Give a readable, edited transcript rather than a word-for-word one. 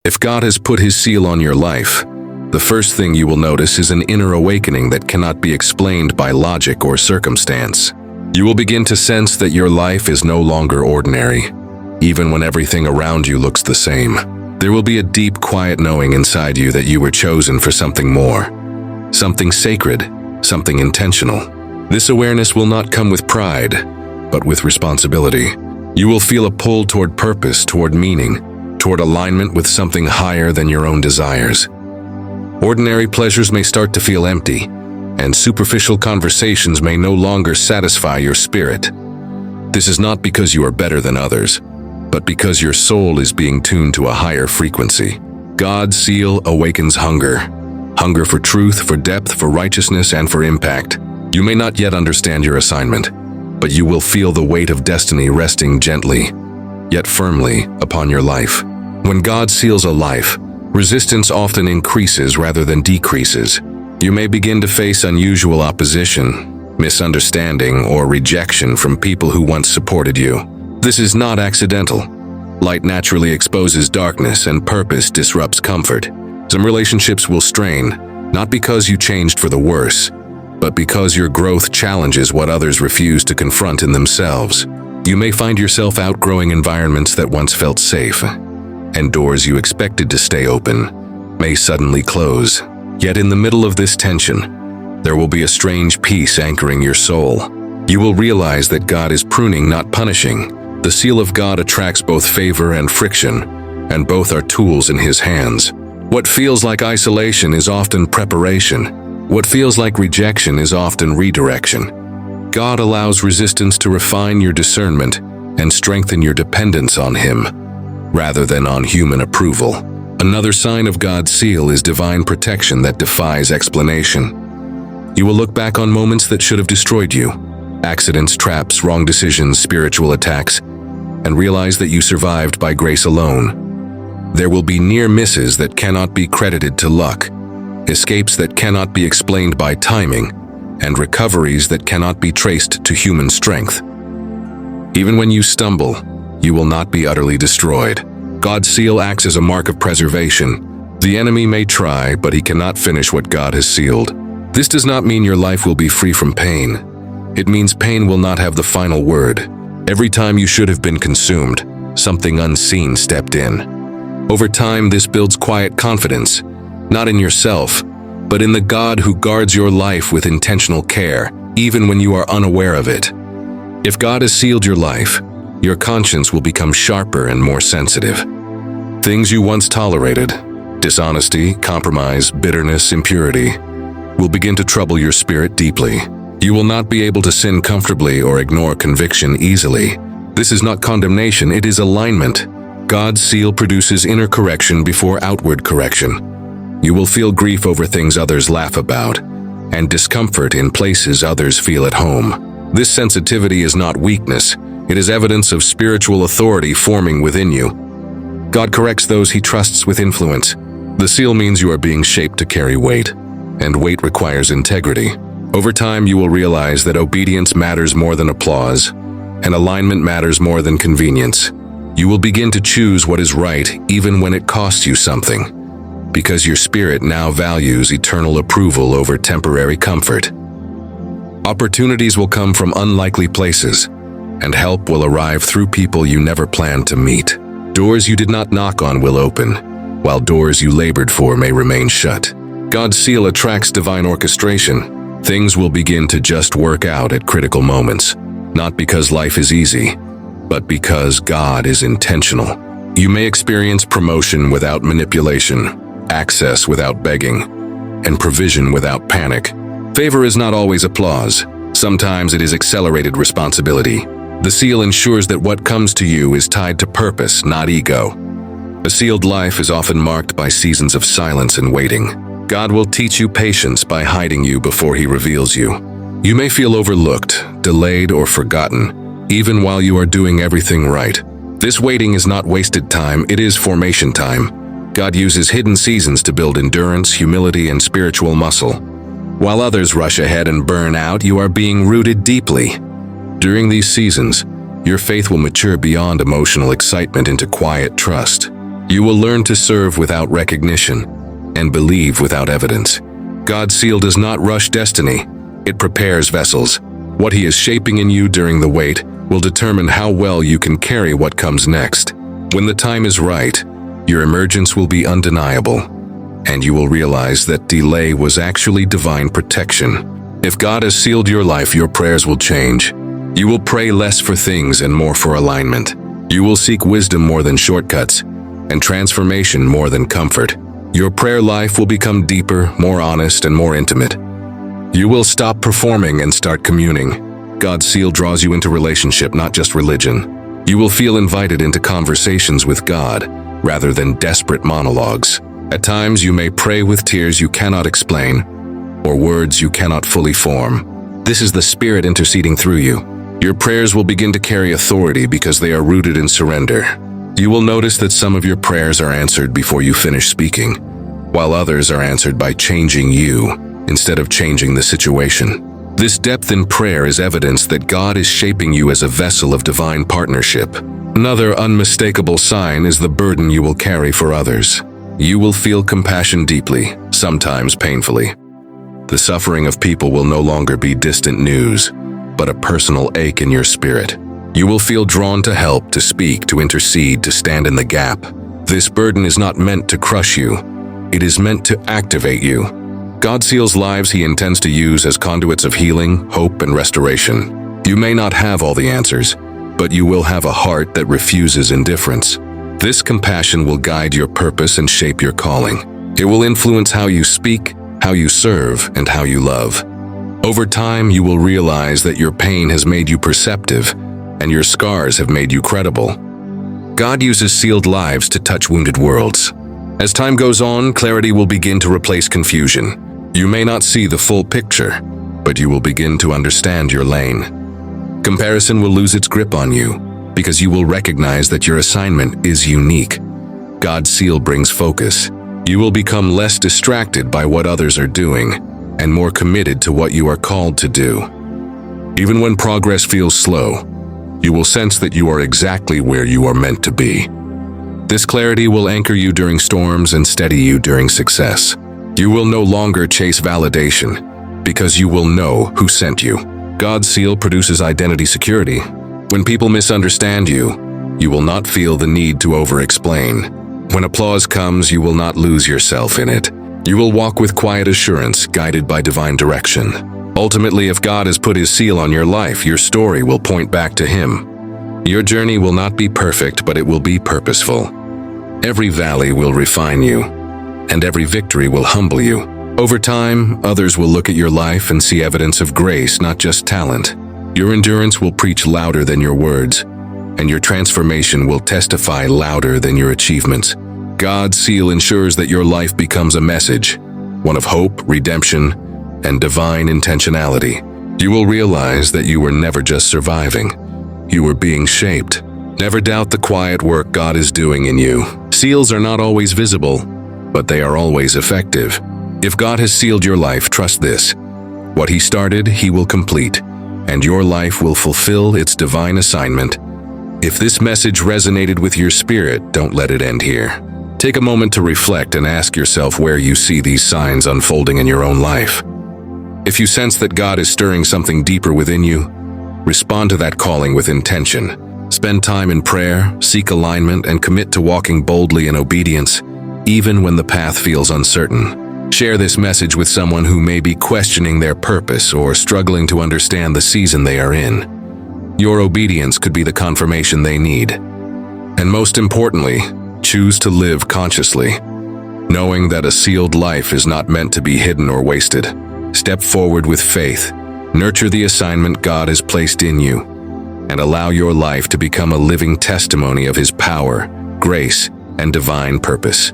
If God has put his seal on your life, the first thing you will notice is an inner awakening that cannot be explained by logic or circumstance. You will begin to sense that your life is no longer ordinary, even when everything around you looks the same. There will be a deep, quiet knowing inside you that you were chosen for something more, something sacred, something intentional. This awareness will not come with pride, but with responsibility. You will feel a pull toward purpose, toward meaning, toward alignment with something higher than your own desires. Ordinary pleasures may start to feel empty, and superficial conversations may no longer satisfy your spirit. This is not because you are better than others, but because your soul is being tuned to a higher frequency. God's seal awakens hunger. Hunger for truth, for depth, for righteousness, and for impact. You may not yet understand your assignment, but you will feel the weight of destiny resting gently, yet firmly, upon your life. When God seals a life, resistance often increases rather than decreases. You may begin to face unusual opposition, misunderstanding, or rejection from people who once supported you. This is not accidental. Light naturally exposes darkness, and purpose disrupts comfort. Some relationships will strain, not because you changed for the worse, but because your growth challenges what others refuse to confront in themselves. You may find yourself outgrowing environments that once felt safe, and doors you expected to stay open may suddenly close. Yet in the middle of this tension, there will be a strange peace anchoring your soul. You will realize that God is pruning, not punishing. The seal of God attracts both favor and friction, and both are tools in his hands. What feels like isolation is often preparation. What feels like rejection is often redirection. God allows resistance to refine your discernment and strengthen your dependence on him, rather than on human approval. Another sign of God's seal is divine protection that defies explanation. You will look back on moments that should have destroyed you, accidents, traps, wrong decisions, spiritual attacks, and realize that you survived by grace alone. There will be near misses that cannot be credited to luck, escapes that cannot be explained by timing, and recoveries that cannot be traced to human strength. Even when you stumble, you will not be utterly destroyed. God's seal acts as a mark of preservation. The enemy may try, but he cannot finish what God has sealed. This does not mean your life will be free from pain. It means pain will not have the final word. Every time you should have been consumed, something unseen stepped in. Over time, this builds quiet confidence, not in yourself, but in the God who guards your life with intentional care, even when you are unaware of it. If God has sealed your life, your conscience will become sharper and more sensitive. Things you once tolerated, dishonesty, compromise, bitterness, impurity, will begin to trouble your spirit deeply. You will not be able to sin comfortably or ignore conviction easily. This is not condemnation, it is alignment. God's seal produces inner correction before outward correction. You will feel grief over things others laugh about, and discomfort in places others feel at home. This sensitivity is not weakness. It is evidence of spiritual authority forming within you. God corrects those he trusts with influence. The seal means you are being shaped to carry weight, and weight requires integrity. Over time, you will realize that obedience matters more than applause, and alignment matters more than convenience. You will begin to choose what is right, even when it costs you something, because your spirit now values eternal approval over temporary comfort. Opportunities will come from unlikely places, and help will arrive through people you never planned to meet. Doors you did not knock on will open, while doors you labored for may remain shut. God's seal attracts divine orchestration. Things will begin to just work out at critical moments, not because life is easy, but because God is intentional. You may experience promotion without manipulation, access without begging, and provision without panic. Favor is not always applause. Sometimes it is accelerated responsibility. The seal ensures that what comes to you is tied to purpose, not ego. A sealed life is often marked by seasons of silence and waiting. God will teach you patience by hiding you before he reveals you. You may feel overlooked, delayed, or forgotten, even while you are doing everything right. This waiting is not wasted time, it is formation time. God uses hidden seasons to build endurance, humility, and spiritual muscle. While others rush ahead and burn out, you are being rooted deeply. During these seasons, your faith will mature beyond emotional excitement into quiet trust. You will learn to serve without recognition and believe without evidence. God's seal does not rush destiny. It prepares vessels. What He is shaping in you during the wait will determine how well you can carry what comes next. When the time is right, your emergence will be undeniable, and you will realize that delay was actually divine protection. If God has sealed your life, your prayers will change. You will pray less for things and more for alignment. You will seek wisdom more than shortcuts, and transformation more than comfort. Your prayer life will become deeper, more honest, and more intimate. You will stop performing and start communing. God's seal draws you into relationship, not just religion. You will feel invited into conversations with God, rather than desperate monologues. At times, you may pray with tears you cannot explain, or words you cannot fully form. This is the Spirit interceding through you. Your prayers will begin to carry authority because they are rooted in surrender. You will notice that some of your prayers are answered before you finish speaking, while others are answered by changing you instead of changing the situation. This depth in prayer is evidence that God is shaping you as a vessel of divine partnership. Another unmistakable sign is the burden you will carry for others. You will feel compassion deeply, sometimes painfully. The suffering of people will no longer be distant news, but a personal ache in your spirit. You will feel drawn to help, to speak, to intercede, to stand in the gap. This burden is not meant to crush you. It is meant to activate you. God seals lives He intends to use as conduits of healing, hope, and restoration. You may not have all the answers, but you will have a heart that refuses indifference. This compassion will guide your purpose and shape your calling. It will influence how you speak, how you serve, and how you love. Over time, you will realize that your pain has made you perceptive, and your scars have made you credible. God uses sealed lives to touch wounded worlds. As time goes on, clarity will begin to replace confusion. You may not see the full picture, but you will begin to understand your lane. Comparison will lose its grip on you, because you will recognize that your assignment is unique. God's seal brings focus. You will become less distracted by what others are doing, and more committed to what you are called to do. Even when progress feels slow, you will sense that you are exactly where you are meant to be. This clarity will anchor you during storms and steady you during success. You will no longer chase validation, because you will know who sent you. God's seal produces identity security. When people misunderstand you, you will not feel the need to over-explain. When applause comes, you will not lose yourself in it. You will walk with quiet assurance, guided by divine direction. Ultimately, if God has put His seal on your life, your story will point back to Him. Your journey will not be perfect, but it will be purposeful. Every valley will refine you, and every victory will humble you. Over time, others will look at your life and see evidence of grace, not just talent. Your endurance will preach louder than your words, and your transformation will testify louder than your achievements. God's seal ensures that your life becomes a message, one of hope, redemption, and divine intentionality. You will realize that you were never just surviving. You were being shaped. Never doubt the quiet work God is doing in you. Seals are not always visible, but they are always effective. If God has sealed your life, trust this. What He started, He will complete, and your life will fulfill its divine assignment. If this message resonated with your spirit, don't let it end here. Take a moment to reflect and ask yourself where you see these signs unfolding in your own life. If you sense that God is stirring something deeper within you, respond to that calling with intention. Spend time in prayer, seek alignment, and commit to walking boldly in obedience, even when the path feels uncertain. Share this message with someone who may be questioning their purpose or struggling to understand the season they are in. Your obedience could be the confirmation they need. And most importantly, choose to live consciously, knowing that a sealed life is not meant to be hidden or wasted. Step forward with faith, nurture the assignment God has placed in you, and allow your life to become a living testimony of His power, grace, and divine purpose.